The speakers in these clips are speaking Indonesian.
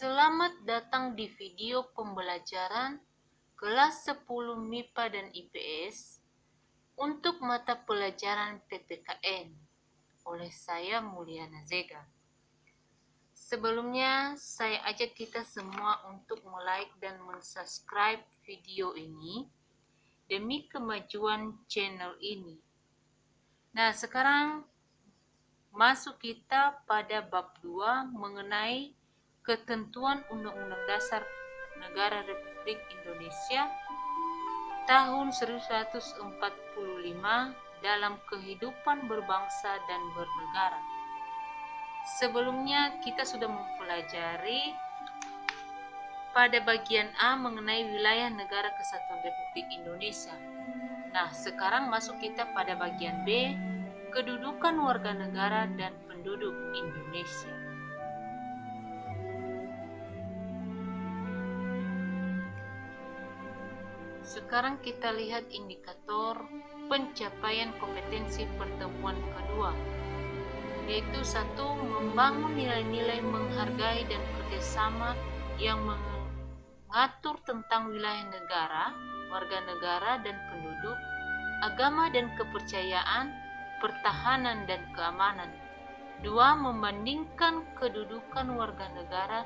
Selamat datang di video pembelajaran kelas 10 MIPA dan IPS untuk mata pelajaran PPKN oleh saya Mulyana Zega. Sebelumnya, saya ajak kita semua untuk like dan subscribe video ini demi kemajuan channel ini. Nah, sekarang masuk kita pada bab 2 mengenai Ketentuan Undang-Undang Dasar Negara Republik Indonesia tahun 1945 dalam kehidupan berbangsa dan bernegara. Sebelumnya kita sudah mempelajari pada bagian A mengenai wilayah negara kesatuan Republik Indonesia. Nah, sekarang masuk kita pada bagian B, kedudukan warga negara dan penduduk Indonesia. Sekarang kita lihat indikator pencapaian kompetensi pertemuan kedua, yaitu 1. Membangun nilai-nilai menghargai dan kerjasama yang mengatur tentang wilayah negara, warga negara dan penduduk, agama dan kepercayaan, pertahanan dan keamanan. 2. Membandingkan kedudukan warga negara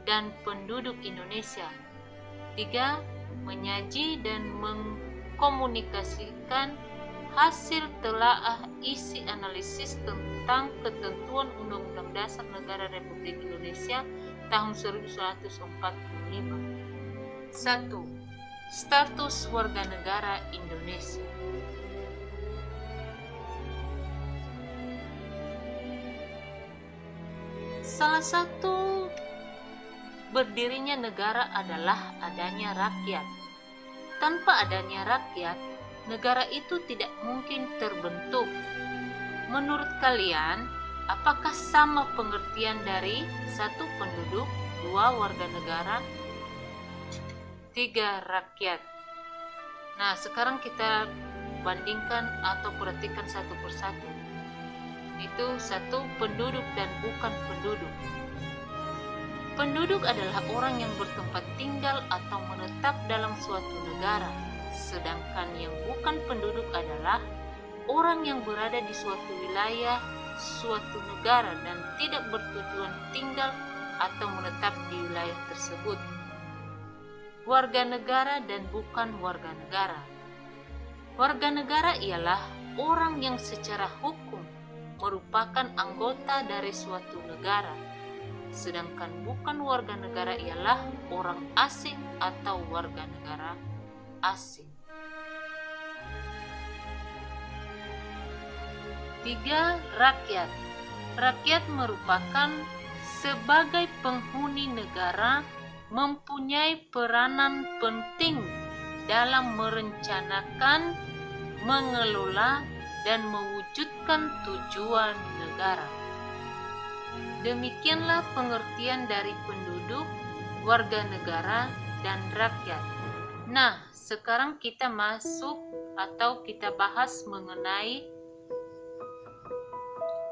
dan penduduk Indonesia. 3. Menyaji dan mengkomunikasikan hasil telaah isi analisis tentang ketentuan Undang-Undang Dasar Negara Republik Indonesia tahun 1945. 1. Status warga negara Indonesia. Salah satu berdirinya negara adalah adanya rakyat. Tanpa adanya rakyat, negara itu tidak mungkin terbentuk. Menurut kalian, apakah sama pengertian dari 1. Penduduk, 2. Warga negara, 3. Rakyat? Nah, sekarang kita bandingkan atau perhatikan satu persatu. Itu 1. Penduduk dan bukan penduduk. Penduduk adalah orang yang bertempat tinggal atau menetap dalam suatu negara, sedangkan yang bukan penduduk adalah orang yang berada di suatu wilayah, suatu negara dan tidak bertujuan tinggal atau menetap di wilayah tersebut. Warga negara dan bukan warga negara. Warga negara ialah orang yang secara hukum merupakan anggota dari suatu negara. Sedangkan bukan warga negara ialah orang asing atau warga negara asing. 3. Rakyat. Rakyat merupakan sebagai penghuni negara mempunyai peranan penting dalam merencanakan, mengelola, dan mewujudkan tujuan negara. Demikianlah pengertian dari penduduk, warga negara, dan rakyat. Nah, sekarang kita masuk atau kita bahas mengenai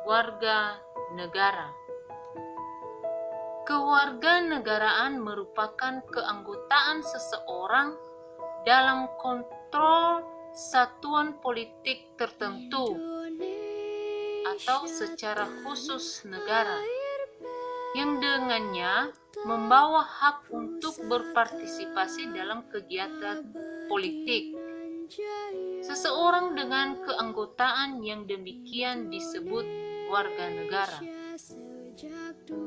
warga negara. Kewarganegaraan merupakan keanggotaan seseorang dalam kontrol satuan politik tertentu atau secara khusus negara, yang dengannya membawa hak untuk berpartisipasi dalam kegiatan politik. Seseorang dengan keanggotaan yang demikian disebut warga negara.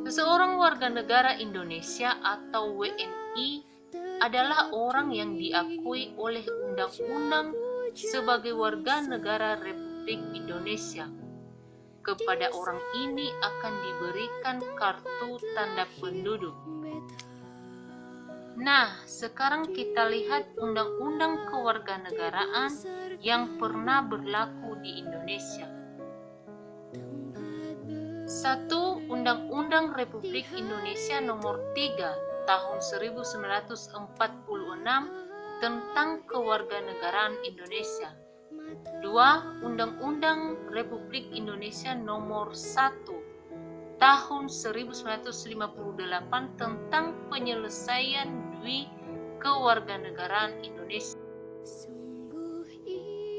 Seseorang warga negara Indonesia atau WNI adalah orang yang diakui oleh undang-undang sebagai warga negara Republik Indonesia. Kepada orang ini akan diberikan kartu tanda penduduk. Nah, sekarang kita lihat undang-undang kewarganegaraan yang pernah berlaku di Indonesia. 1. Undang-Undang Republik Indonesia Nomor 3 Tahun 1946 tentang Kewarganegaraan Indonesia. 2. Undang-Undang Republik Indonesia Nomor 1 tahun 1958 tentang penyelesaian dwi kewarganegaraan Indonesia.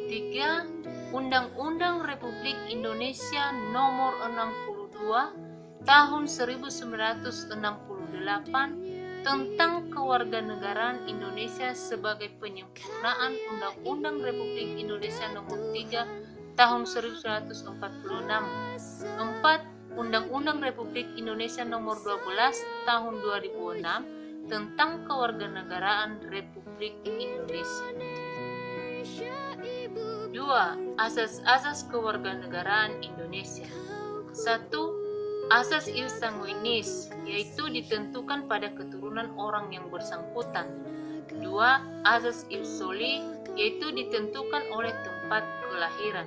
3. Undang-Undang Republik Indonesia Nomor 62 Tahun 1968 tentang Kewarganegaraan Indonesia sebagai penyempurnaan Undang-Undang Republik Indonesia Nomor 3 Tahun 1946. 4. Undang-Undang Republik Indonesia Nomor 12 Tahun 2006 tentang Kewarganegaraan Republik Indonesia. 2. Asas-asas kewarganegaraan Indonesia. 1. Asas ius sanguinis, yaitu ditentukan pada keturunan orang yang bersangkutan. 2. Asas ius soli, yaitu ditentukan oleh tempat kelahiran.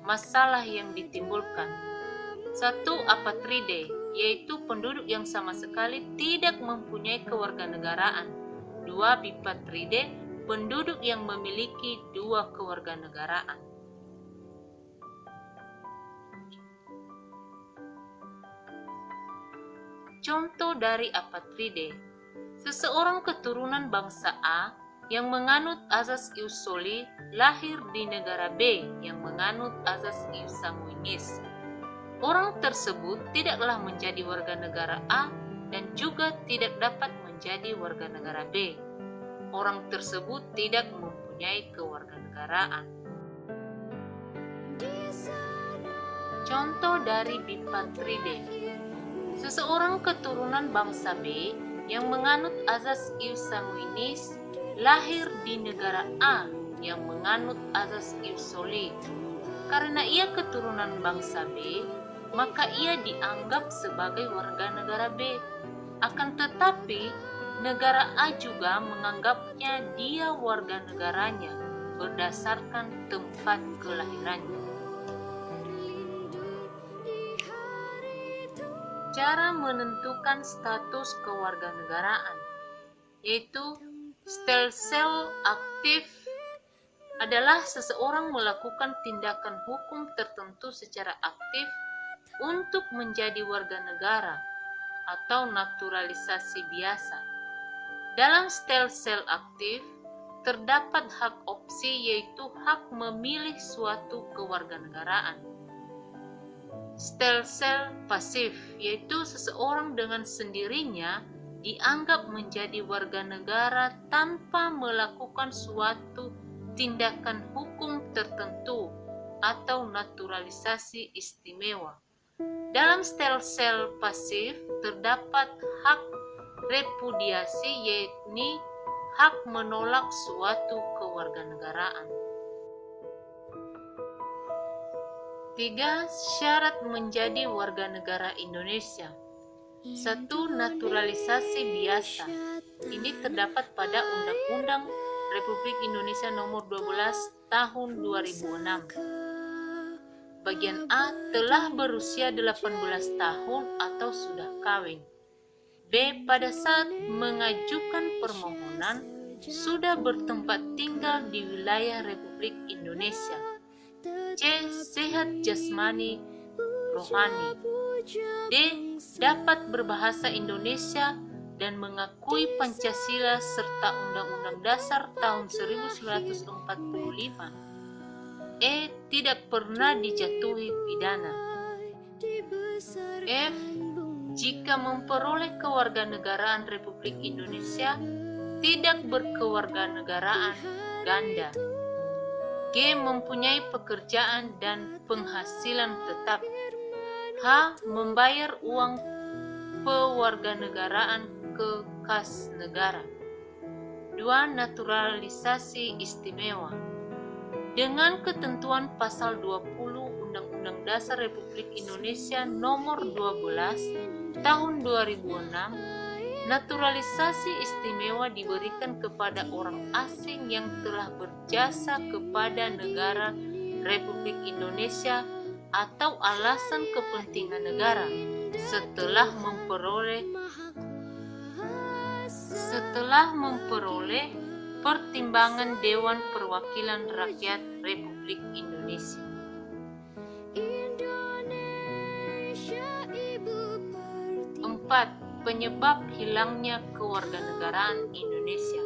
Masalah yang ditimbulkan. 1. Apatride, yaitu penduduk yang sama sekali tidak mempunyai kewarganegaraan. 2. Bipatride, penduduk yang memiliki 2 kewarganegaraan. Contoh dari apatride: seseorang keturunan bangsa A yang menganut asas ius soli lahir di negara B yang menganut asas ius sanguinis. Orang tersebut tidaklah menjadi warga negara A dan juga tidak dapat menjadi warga negara B. Orang tersebut tidak mempunyai kewarganegaraan. Contoh dari bipatride: seseorang keturunan bangsa B yang menganut asas ius sanguinis lahir di negara A yang menganut asas ius soli. Karena ia keturunan bangsa B, maka ia dianggap sebagai warga negara B. Akan tetapi negara A juga menganggapnya dia warga negaranya berdasarkan tempat kelahirannya. Cara menentukan status kewarganegaraan, yaitu stelsel aktif adalah seseorang melakukan tindakan hukum tertentu secara aktif untuk menjadi warga negara atau naturalisasi biasa. Dalam stelsel aktif, terdapat hak opsi, yaitu hak memilih suatu kewarganegaraan. Stelsel pasif, yaitu seseorang dengan sendirinya dianggap menjadi warga negara tanpa melakukan suatu tindakan hukum tertentu atau naturalisasi istimewa. Dalam stelsel pasif terdapat hak repudiasi, yakni hak menolak suatu kewarganegaraan. 3. Syarat menjadi warga negara Indonesia. 1. Naturalisasi biasa. Ini terdapat pada Undang-Undang Republik Indonesia Nomor 12 Tahun 2006. Bagian A, telah berusia 18 tahun atau sudah kawin. B. Pada saat mengajukan permohonan sudah bertempat tinggal di wilayah Republik Indonesia. C. Sehat jasmani rohani. D. Dapat berbahasa Indonesia dan mengakui Pancasila serta Undang-Undang Dasar tahun 1945. E. Tidak pernah dijatuhi pidana. F. Jika memperoleh kewarganegaraan Republik Indonesia, tidak berkewarganegaraan ganda. G. Mempunyai pekerjaan dan penghasilan tetap. H. Membayar uang pewarganegaraan ke kas negara. 2. Naturalisasi istimewa. Dengan ketentuan pasal 20 Undang-Undang Dasar Republik Indonesia Nomor 12 Tahun 2006, naturalisasi istimewa diberikan kepada orang asing yang telah berjasa kepada negara Republik Indonesia atau alasan kepentingan negara setelah memperoleh pertimbangan Dewan Perwakilan Rakyat Republik Indonesia. 4. Penyebab hilangnya kewarganegaraan Indonesia,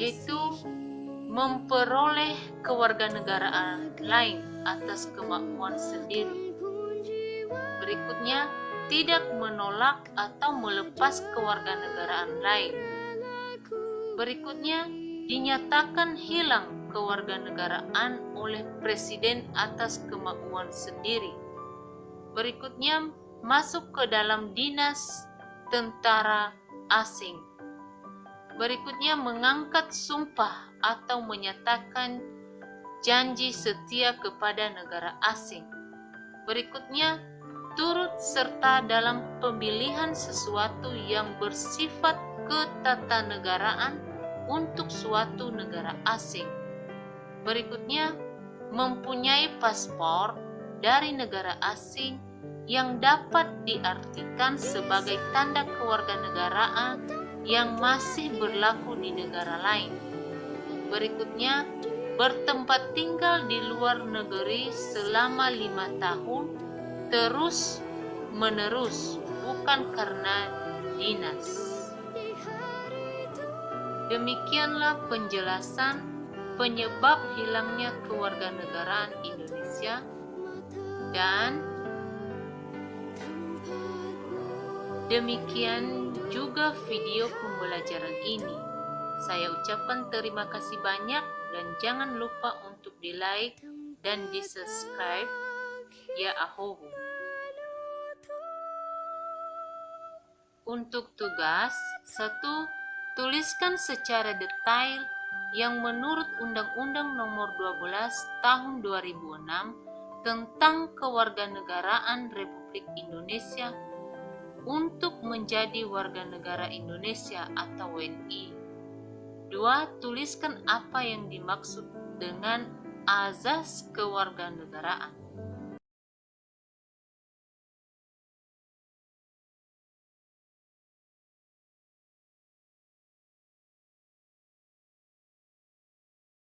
yaitu memperoleh kewarganegaraan lain atas kemauan sendiri. Berikutnya, tidak menolak atau melepas kewarganegaraan lain. Berikutnya, dinyatakan hilang kewarganegaraan oleh presiden atas kemauan sendiri. Berikutnya, masuk ke dalam dinas tentara asing. Berikutnya, mengangkat sumpah atau menyatakan janji setia kepada negara asing. Berikutnya, turut serta dalam pemilihan sesuatu yang bersifat ketatanegaraan untuk suatu negara asing. Berikutnya, mempunyai paspor dari negara asing yang dapat diartikan sebagai tanda kewarganegaraan yang masih berlaku di negara lain. Berikutnya, bertempat tinggal di luar negeri selama 5 tahun terus menerus, bukan karena dinas. Demikianlah penjelasan penyebab hilangnya kewarganegaraan Indonesia, dan demikian juga video pembelajaran ini. Saya ucapkan terima kasih banyak dan jangan lupa untuk di-like dan di-subscribe. Ya ahohu. Untuk tugas 1, tuliskan secara detail yang menurut Undang-Undang Nomor 12 Tahun 2006 tentang Kewarganegaraan Republik Indonesia untuk menjadi warga negara Indonesia atau WNI. 2. Tuliskan apa yang dimaksud dengan azas kewarganegaraan.